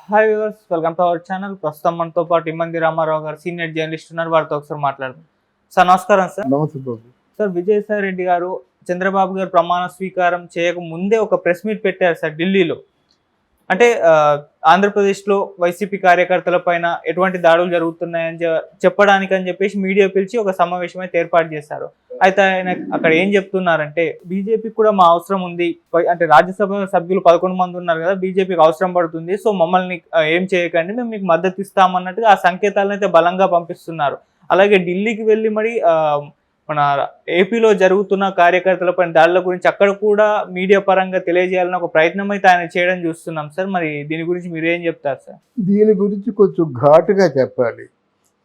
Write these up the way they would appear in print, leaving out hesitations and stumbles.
Hi viewers, welcome to our channel. ప్రస్తుతం మనతో పాటు ఇమ్మంది రామారావు గారు సీనియర్ జర్నలిస్ట్ ఉన్నారు. వారితో ఒకసారి మాట్లాడదాం. సార్ నమస్కారం. సార్ నమస్తే బాబు. సార్ విజయసాయి రెడ్డి గారు చంద్రబాబు గారు ప్రమాణ స్వీకారం చేయక ముందే ఒక ప్రెస్ మీట్ పెట్టారు సార్ ఢిల్లీలో. అంటే ఆంధ్రప్రదేశ్లో వైసీపీ కార్యకర్తల పైన ఎటువంటి దాడులు జరుగుతున్నాయని చెప్పడానికి అని చెప్పేసి మీడియా పిలిచి ఒక సమావేశం అయితే ఏర్పాటు చేశారు. అయితే ఆయన అక్కడ ఏం చెప్తున్నారంటే, బీజేపీకి కూడా మా అవసరం ఉంది, అంటే రాజ్యసభ సభ్యులు 11 మంది ఉన్నారు కదా, బీజేపీకి అవసరం పడుతుంది, సో మమ్మల్ని ఏం చేయకండి, మేము మీకు మద్దతు ఇస్తామన్నట్టుగా ఆ సంకేతాలను అయితే బలంగా పంపిస్తున్నారు. అలాగే ఢిల్లీకి వెళ్ళి మరి మన ఏపీలో జరుగుతున్న కార్యకర్తలపై దాడుల గురించి అక్కడ కూడా మీడియా పరంగా తెలియజేయాలని ఒక ప్రయత్నం అయితే ఆయన చేయడం చూస్తున్నాం సార్. మరి దీని గురించి మీరు ఏం చెప్తారు సార్? దీని గురించి కొంచెం ఘాటుగా చెప్పాలి,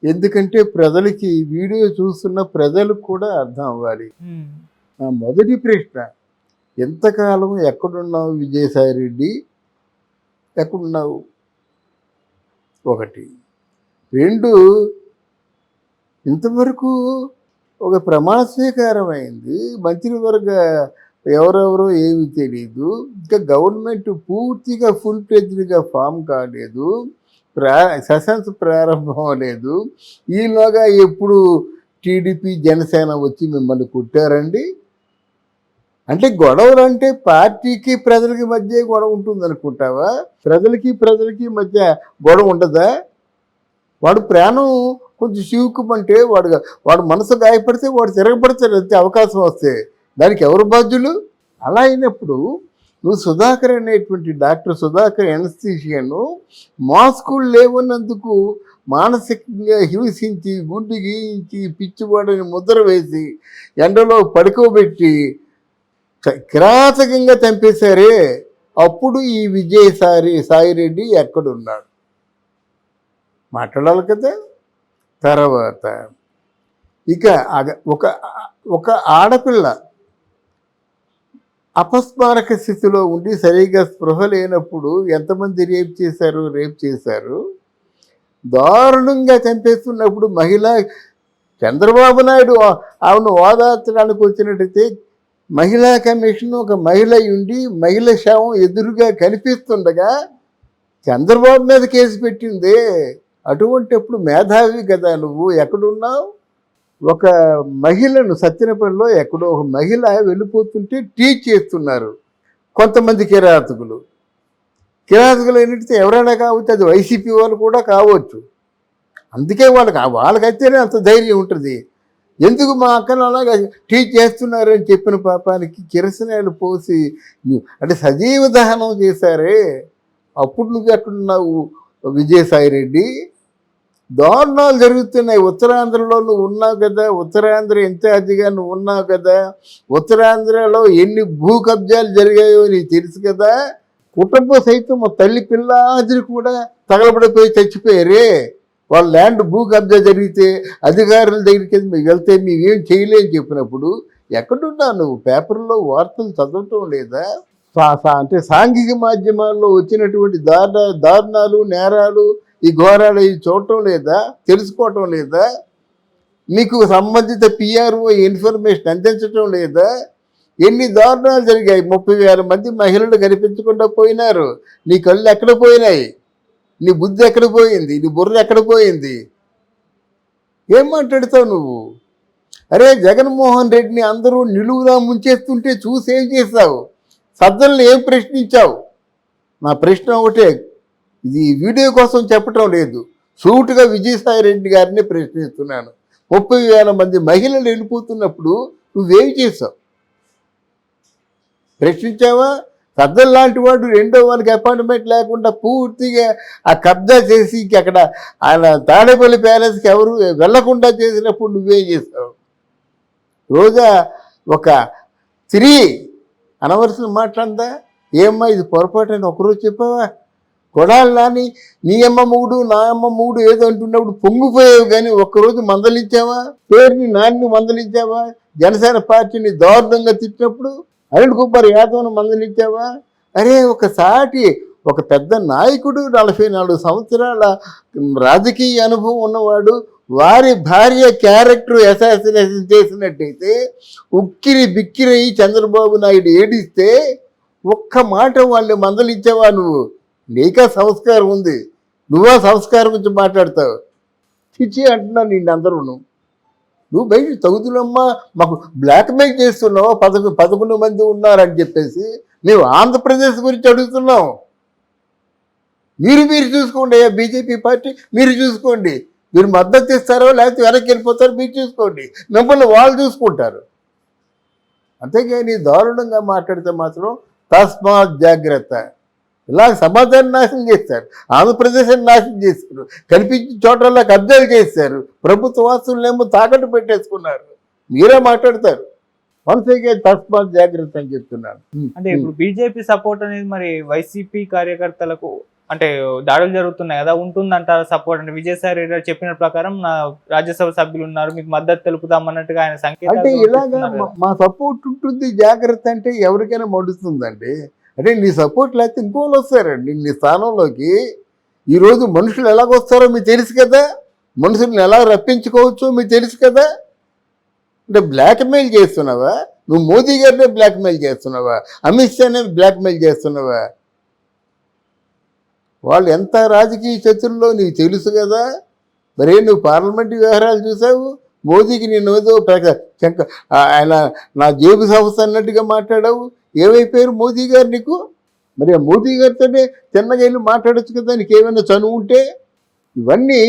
ఎందుకంటే ప్రజలకి వీడియో చూస్తున్న ప్రజలకు కూడా అర్థం అవ్వాలి. నా మొదటి ప్రశ్న, ఎంతకాలం ఎక్కడున్నావు విజయసాయి రెడ్డి, ఎక్కడున్నావు? ఒకటి. రెండు, ఇంతవరకు ఒక ప్రమాణ స్వీకారం అయింది, మంత్రివర్గ ఎవరెవరో ఏమి తెలియదు, ఇంకా గవర్నమెంట్ పూర్తిగా ఫుల్ ఫ్లెడ్జ్డ్గా ఫామ్ కాలేదు, సెషన్స్ ప్రారంభం అవ్వలేదు. ఈలోగా ఎప్పుడు టీడీపీ జనసేన వచ్చి మిమ్మల్ని కుట్టారండి? అంటే గొడవలు అంటే పార్టీకి ప్రజలకి మధ్య గొడవ ఉంటుంది అనుకుంటావా? ప్రజలకి మధ్య గొడవ ఉండదా? వాడు ప్రాణం కొంచెం చివుకుమంటే వాడు మనసు గాయపడితే వాడు తిరగబడతాడు, అంతే అవకాశం వస్తే. దానికి ఎవరు బాధ్యులు? అలా అయినప్పుడు నువ్వు సుధాకర్ అనేటువంటి డాక్టర్ సుధాకర్ ఎనస్థీషియను మాస్కులు లేవన్నందుకు మానసికంగా హింసించి, గుండు గీయించి, పిచ్చివాడని ముద్ర వేసి ఎండలో పడుకోబెట్టి కిరాతకంగా చంపేశారే, అప్పుడు ఈ విజయసాయి రెడ్డి ఎక్కడున్నాడు? మాట్లాడాలి కదా. తర్వాత ఇక ఒక ఆడపిల్ల అపస్మారక స్థితిలో ఉండి సరిగా స్పృహ లేనప్పుడు ఎంతమంది రేప్ చేశారు, దారుణంగా చంపేస్తున్నప్పుడు చంద్రబాబు నాయుడు ఆమెను ఓదార్చడానికి వచ్చినట్టయితే మహిళా కమిషన్ ఒక మహిళ ఉండి మహిళ శవం ఎదురుగా కనిపిస్తుండగా చంద్రబాబు మీద కేసు పెట్టిందే. అటువంటిప్పుడు మేధావి కదా నువ్వు, ఎక్కడున్నావు? ఒక మహిళను సత్యనపల్లిలో ఎక్కడో ఒక మహిళ వెళ్ళిపోతుంటే టీచ్ చేస్తున్నారు కొంతమంది కిరాతకులు ఏంటంటే ఎవరైనా కావచ్చు, అది వైసీపీ వాళ్ళు కూడా కావచ్చు. అందుకే వాళ్ళకైతేనే అంత ధైర్యం ఉంటుంది. ఎందుకు మా అక్కను అలాగా టీచ్ చేస్తున్నారని చెప్పిన పాపానికి కిరసనాయలు పోసి అంటే సజీవ దహనం చేశారే, అప్పుడు నువ్వు ఎక్కడున్నావు విజయసాయి రెడ్డి? దారుణాలు జరుగుతున్నాయి. ఉత్తరాంధ్రలో నువ్వు ఉన్నావు కదా, ఉత్తరాంధ్ర ఇన్ఛార్జిగా నువ్వు ఉన్నావు కదా, ఉత్తరాంధ్రలో ఎన్ని భూ కబ్జాలు జరిగాయో నీకు తెలుసు కదా. కుటుంబ సైతం తల్లి పిల్లాదిని కూడా తగలబడిపోయి చచ్చిపోయారే. వాళ్ళ ల్యాండ్ భూ కబ్జా జరిగితే అధికారుల దగ్గరికి వెళ్తే మేమేం చేయలేని చెప్పినప్పుడు ఎక్కడున్నా నువ్వు? పేపర్లో వార్తలు చదవటం లేదా? అంటే సాంఘిక మాధ్యమాల్లో వచ్చినటువంటి దారుణాలు, నేరాలు, ఈ ఘోరాలు ఇవి చూడటం లేదా? తెలుసుకోవటం లేదా? నీకు సంబంధిత పిఆర్ఓ ఇన్ఫర్మేషన్ అందించటం లేదా? ఎన్ని దారుణాలు జరిగాయి. 30,000 మంది మహిళలు కనిపించకుండా పోయినారు. నీ కళ్ళు ఎక్కడ పోయినాయి? నీ బుద్ధి ఎక్కడ పోయింది? నీ బుర్ర ఎక్కడ పోయింది? ఏం మాట్లాడతావు నువ్వు? అరే, జగన్మోహన్ రెడ్డిని అందరూ నిలువులా ముంచేస్తుంటే చూసి ఏం చేస్తావు? సజ్జలను ఏం ప్రశ్నించావు? నా ప్రశ్న ఒకటే, ఇది వీడియో కోసం చెప్పటం లేదు, సూటుగా విజయసాయి రెడ్డి గారిని ప్రశ్నిస్తున్నాను. 30,000 మంది మహిళలు వెళ్ళిపోతున్నప్పుడు నువ్వేం చేసావు? ప్రశ్నించావా? సజ్జల లాంటి వాడు రెండో వారికి అపాయింట్మెంట్ లేకుండా పూర్తిగా ఆ కబ్జా చేసి అక్కడ ఆయన తాడేపల్లి ప్యాలెస్కి ఎవరు వెళ్లకుండా చేసినప్పుడు నువ్వేం చేస్తావు? రోజా ఒక స్త్రీ అనవలసిన మాట్లాడిందా? ఏమ్మా ఇది పొరపాటు అని ఒకరోజు చెప్పావా? కొడాలి నాని నీ అమ్మ మూడు నా అమ్మ మూడు ఏదో అంటున్నప్పుడు పొంగిపోయావు, కానీ ఒక్కరోజు మందలించావా? పేరుని నాన్ని మందలించావా? జనసేన పార్టీని దారుణంగా తిట్టినప్పుడు అనిల్ కుమార్ యాదవ్ను మందలించావా? అరే, ఒక పెద్ద నాయకుడు, 44 సంవత్సరాల రాజకీయ అనుభవం ఉన్నవాడు, వారి భార్య క్యారెక్టర్ అసాసినేషన్ చేసినట్టయితే ఉక్కిరి బిక్కిరయి చంద్రబాబు నాయుడు ఏడిస్తే ఒక్క మాట వాళ్ళు మందలించావా నువ్వు? నీకా సంస్కారం ఉంది, నువ్వా సంస్కారం గురించి మాట్లాడతావు? చిచ్చి అంటున్నా నిన్ను అందరూ. నువ్వు బయట తగుదులమ్మా మాకు బ్లాక్మెయిల్ చేస్తున్నావు, 11 మంది ఉన్నారని చెప్పేసి మేము ఆంధ్రప్రదేశ్ గురించి అడుగుతున్నాం. మీరు చూసుకోండి, బీజేపీ పార్టీ మీరు చూసుకోండి, మీరు మద్దతు ఇస్తారో లేకపోతే వెనక్కి వెళ్ళిపోతారో మీరు చూసుకోండి, మిమ్మల్ని వాళ్ళు చూసుకుంటారు. అంతేగాని దారుణంగా మాట్లాడితే మాత్రం తస్మాత్ జాగ్రత్త. ఇలా సమాజాన్ని నాశనం చేస్తారు, ఆంధ్రప్రదేశ్ని నాశనం చేశారు, కనిపించిన చోట్ల కబ్జాలు చేశారు, ప్రభుత్వ ఆస్తులనేమో తాకట్టు పెట్టేసుకున్నారు. మీరే మాట్లాడతారు. వన్సేగే తస్మాత్ జాగ్రత్త అని చెప్తున్నాను. అంటే ఇప్పుడు బీజేపీ సపోర్ట్ అనేది మరి వైసీపీ కార్యకర్తలకు అంటే దాడులు జరుగుతున్నాయి కదా, ఉంటుందంటారా సపోర్ట్? అంటే విజయసాయి రెడ్డి గారు చెప్పిన ప్రకారం నా రాజ్యసభ సభ్యులు ఉన్నారు, మీకు మద్దతు తెలుపుదాం అన్నట్టుగా ఆయన సంకేతాలు అంటే ఇలాగా చూపిస్తున్నారు కదా. మా సపోర్ట్ ఉంటుంది, జాగ్రత్త అంటే ఎవరికైనా మడుస్తుందండి. అంటే నీ సపోర్ట్ లేకపోతే ఇంకోళ్ళు వస్తారండి నీ స్థానంలోకి. ఈరోజు మనుషులు ఎలాగొస్తారో మీకు తెలుసు కదా, మనుషుల్ని ఎలా రప్పించుకోవచ్చో మీకు తెలుసు కదా. అంటే బ్లాక్మెయిల్ చేస్తున్నావా? నువ్వు మోదీ గారినే బ్లాక్మెయిల్ చేస్తున్నావా? అమిత్ షానే బ్లాక్మెయిల్ చేస్తున్నావా? వాళ్ళు ఎంత రాజకీయ శత్రుల్లో నీకు తెలుసు కదా. మరే నువ్వు పార్లమెంటు వ్యవహారాలు చూసావు, మోదీకి నేను ఏదో ఆయన నా జేబు సంస్థ అన్నట్టుగా మాట్లాడావు. ఏమైపోయారు మోదీ గారు నీకు? మరి ఆ మోదీ గారితోనే చిన్నగా వెళ్ళి మాట్లాడచ్చు కదా, నీకు ఏమైనా చనువు ఉంటే. ఇవన్నీ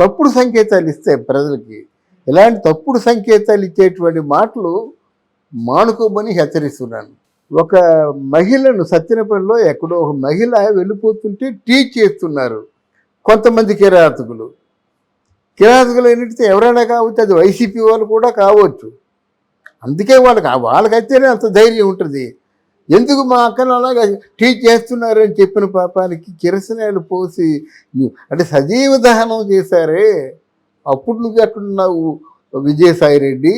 తప్పుడు సంకేతాలు ఇస్తాయి ప్రజలకి. ఇలాంటి తప్పుడు సంకేతాలు ఇచ్చేటువంటి మాటలు మానుకోమని హెచ్చరిస్తున్నాను. ఒక మహిళను సత్యనపల్లిలో ఎక్కడో ఒక మహిళ వెళ్ళిపోతుంటే టీచ్ చేస్తున్నారు కొంతమంది కిరాతకులు. కిరాతకులు ఏంటంటే ఎవరైనా కావచ్చు, అది వైసీపీ వాళ్ళు కూడా కావచ్చు. అందుకే వాళ్ళకైతేనే అంత ధైర్యం ఉంటుంది. ఎందుకు మా అక్కను అలాగా టీచ్ చేస్తున్నారని చెప్పిన పాపానికి కిరసనాయలు పోసి అంటే సజీవ దహనం చేశారే. అప్పుడు నువ్వు ఎక్కడున్నావు విజయసాయి రెడ్డి?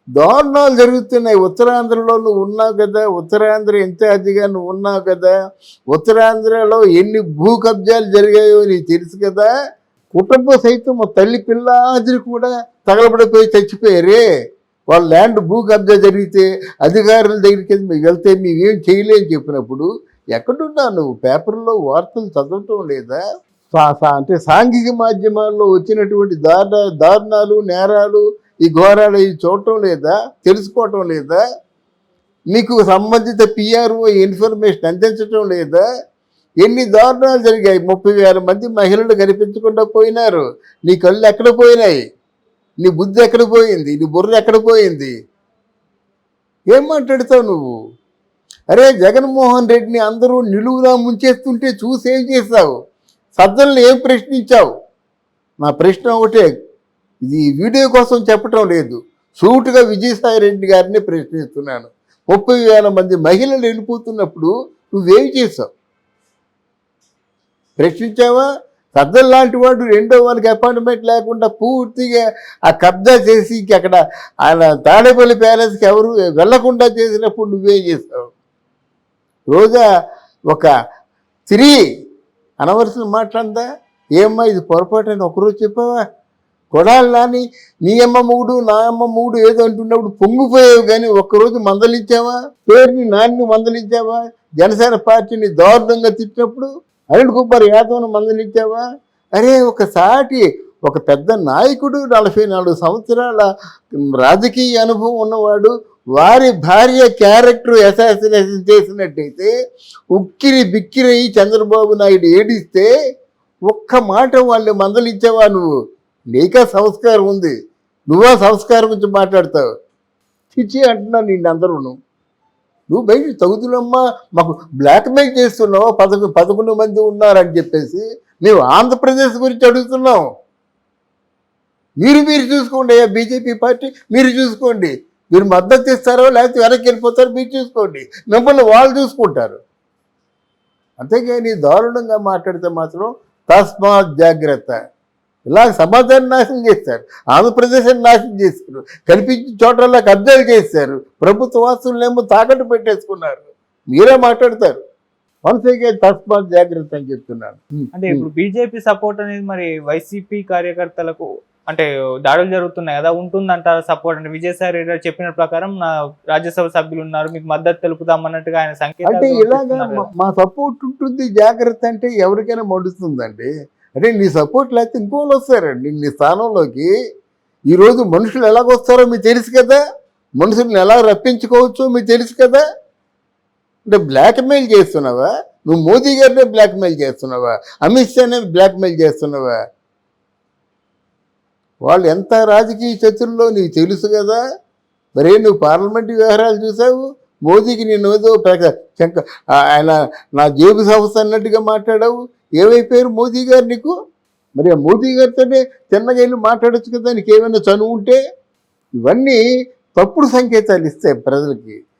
దారుణాలు జరుగుతున్నాయి. ఉత్తరాంధ్రలో నువ్వు ఉన్నావు కదా, ఉత్తరాంధ్ర ఇన్ఛార్జిగా నువ్వు ఉన్నావు కదా, ఉత్తరాంధ్రలో ఎన్ని భూ కబ్జాలు జరిగాయో నీకు తెలుసు కదా. కుటుంబ సైతం తల్లి పిల్లాదిని కూడా తగలబడిపోయి చచ్చిపోయారే. వాళ్ళ ల్యాండ్ భూ కబ్జా జరిగితే అధికారుల దగ్గరికి వెళ్తే మేమేం చేయలేని చెప్పినప్పుడు ఎక్కడున్నా నువ్వు? పేపర్లో వార్తలు చదవటం లేదా? అంటే సాంఘిక మాధ్యమాల్లో వచ్చినటువంటి దారుణాలు, నేరాలు, ఈ ఘోరాలు ఇవి చూడటం లేదా? తెలుసుకోవటం లేదా? మీకు సంబంధిత పిఆర్ఓ ఇన్ఫర్మేషన్ అందించటం లేదా? ఎన్ని దారుణాలు జరిగాయి. 30,000 మంది మహిళలు కనిపించకుండా పోయినారు. నీ కళ్ళు ఎక్కడ పోయినాయి? నీ బుద్ధి ఎక్కడ పోయింది? నీ బుర్ర ఎక్కడ పోయింది? ఏం మాట్లాడతావు నువ్వు? అరే జగన్మోహన్ రెడ్డిని అందరూ నిలువునా ముంచేస్తుంటే చూసి ఏం చేస్తావు? సజ్జలను ఏం ప్రశ్నించావు? నా ప్రశ్న ఒకటే, ఇది వీడియో కోసం చెప్పటం లేదు, సూటుగా విజయసాయి రెడ్డి గారిని ప్రశ్నిస్తున్నాను. 30,000 మంది మహిళలు వెళ్ళిపోతున్నప్పుడు నువ్వేం చేసావు? ప్రశ్నించావా? సజ్జల లాంటి వాడు రెండో వానికి అపాయింట్మెంట్ లేకుండా పూర్తిగా ఆ కబ్జా చేసి అక్కడ ఆయన తాడేపల్లి ప్యాలెస్కి ఎవరు వెళ్లకుండా చేసినప్పుడు నువ్వేం చేస్తావు? రోజా ఒక స్త్రీ అనవలసిన మాట్లాడిందా? ఏమ్మా ఇది పొరపాటు అని ఒకరోజు చెప్పావా? కొడాలి నాని నీ అమ్మ మూడు నా అమ్మ మూడు ఏదో అంటున్నప్పుడు పొంగిపోయావు, కానీ ఒక్కరోజు మందలించావా? పేరుని నాన్ని మందలించావా? జనసేన పార్టీని దారుణంగా తిట్టినప్పుడు అనిల్ కుమార్ యాదవ్ను మందలించావా? అరే ఒక పెద్ద నాయకుడు, 44 సంవత్సరాల రాజకీయ అనుభవం ఉన్నవాడు, వారి భార్య క్యారెక్టర్ అసాసినేషన్ చేసినట్టయితే ఉక్కిరి బిక్కిరి చంద్రబాబు నాయుడు ఏడిస్తే ఒక్క మాట వాళ్ళు మందలించావా నువ్వు? నీకా సంస్కారం ఉంది, నువ్వా సంస్కారం గురించి మాట్లాడతావు? చిచ్చి అంటున్నా నిన్ను అందరూ. నువ్వు బయట తగుదులమ్మా మాకు బ్లాక్మెయిల్ చేస్తున్నావు, 11 మంది ఉన్నారని చెప్పేసి మేము ఆంధ్రప్రదేశ్ గురించి అడుగుతున్నాం. మీరు చూసుకోండి, బీజేపీ పార్టీ మీరు చూసుకోండి, మీరు మద్దతు ఇస్తారో లేకపోతే వెనక్కి వెళ్ళిపోతారో మీరు చూసుకోండి, మిమ్మల్ని వాళ్ళు చూసుకుంటారు. అంతేగాని దారుణంగా మాట్లాడితే మాత్రం తస్మాత్ జాగ్రత్త. ఇలా సమాజాన్ని నాశనం చేస్తారు, ఆంధ్రప్రదేశ్ని నాశనం చేశారు, కనిపించిన చోట్ల కబ్జాలు చేశారు, ప్రభుత్వ ఆస్తులనేమో తాకట్టు పెట్టేసుకున్నారు. మీరే మాట్లాడతారు. వన్సేగే తస్మాత్ జాగ్రత్త అని చెప్తున్నాను. అంటే ఇప్పుడు బీజేపీ సపోర్ట్ అనేది మరి వైసీపీ కార్యకర్తలకు అంటే దాడులు జరుగుతున్నాయి కదా, ఉంటుందంటారా సపోర్ట్? అంటే విజయసాయి రెడ్డి గారు చెప్పిన ప్రకారం నా రాజ్యసభ సభ్యులు ఉన్నారు, మీకు మద్దతు తెలుపుతాం అన్నట్టుగా ఆయన అంటే సంకేతాలు ఇలాగా పంపిస్తున్నారు కదా. మా సపోర్ట్ ఉంటుంది, జాగ్రత్త అంటే ఎవరికైనా మడుస్తుందండి. అంటే నీ సపోర్ట్ లేకపోతే ఇంకోళ్ళు వస్తారండి నీ స్థానంలోకి. ఈరోజు మనుషులు ఎలాగొస్తారో మీకు తెలుసు కదా, మనుషుల్ని ఎలా రప్పించుకోవచ్చో మీకు తెలుసు కదా. అంటే బ్లాక్మెయిల్ చేస్తున్నావా? నువ్వు మోదీ గారినే బ్లాక్మెయిల్ చేస్తున్నావా? అమిత్ షానే బ్లాక్మెయిల్ చేస్తున్నావా? వాళ్ళు ఎంత రాజకీయ చతురులో నీకు తెలుసు కదా. మరే నువ్వు పార్లమెంటు వ్యవహారాలు చూసావు, మోదీకి నేను ఏదో ఆయన నా జేబు సంస్థ అన్నట్టుగా మాట్లాడావు. ఏమైపోయారు మోదీ గారు నీకు? మరి ఆ మోదీ గారితోనే చిన్నగా వెళ్ళి మాట్లాడచ్చు కదా, నీకు ఏమైనా చనువు ఉంటే. ఇవన్నీ తప్పుడు సంకేతాలు ఇస్తాయి ప్రజలకి.